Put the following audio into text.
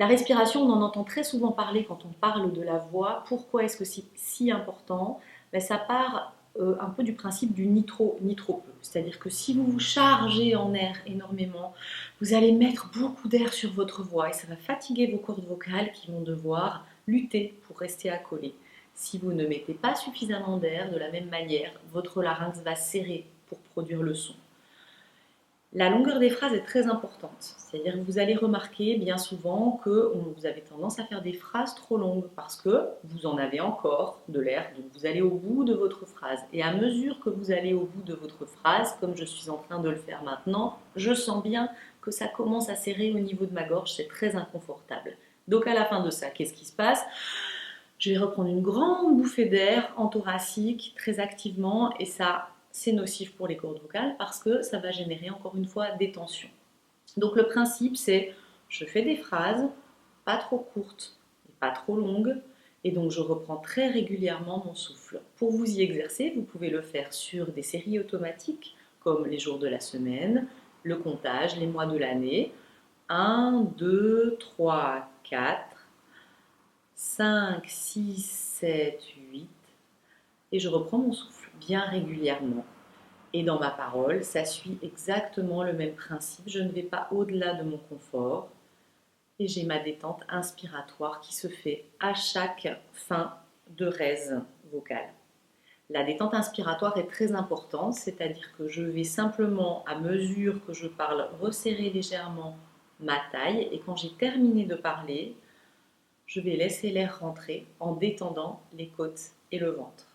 La respiration, on en entend très souvent parler quand on parle de la voix. Pourquoi est-ce que c'est si important? Ben, ça part un peu du principe du ni trop ni trop peu. C'est-à-dire que si vous vous chargez en air énormément, vous allez mettre beaucoup d'air sur votre voix et ça va fatiguer vos cordes vocales qui vont devoir lutter pour rester accolées. Si vous ne mettez pas suffisamment d'air, de la même manière, votre larynx va serrer pour produire le son. La longueur des phrases est très importante. C'est-à-dire que vous allez remarquer bien souvent que vous avez tendance à faire des phrases trop longues parce que vous en avez encore de l'air, donc vous allez au bout de votre phrase. Et à mesure que vous allez au bout de votre phrase, comme je suis en train de le faire maintenant, je sens bien que ça commence à serrer au niveau de ma gorge, c'est très inconfortable. Donc à la fin de ça, qu'est-ce qui se passe? Je vais reprendre une grande bouffée d'air en thoracique très activement et ça, c'est nocif pour les cordes vocales parce que ça va générer encore une fois des tensions. Donc le principe, c'est je fais des phrases pas trop courtes et pas trop longues et donc je reprends très régulièrement mon souffle. Pour vous y exercer, vous pouvez le faire sur des séries automatiques comme les jours de la semaine, le comptage, les mois de l'année. 1, 2, 3, 4, 5, 6, 7, 8 et je reprends mon souffle bien régulièrement. Et dans ma parole, ça suit exactement le même principe. Je ne vais pas au-delà de mon confort et j'ai ma détente inspiratoire qui se fait à chaque fin de raise vocale. La détente inspiratoire est très importante, c'est-à-dire que je vais simplement, à mesure que je parle, resserrer légèrement ma taille et quand j'ai terminé de parler, je vais laisser l'air rentrer en détendant les côtes et le ventre.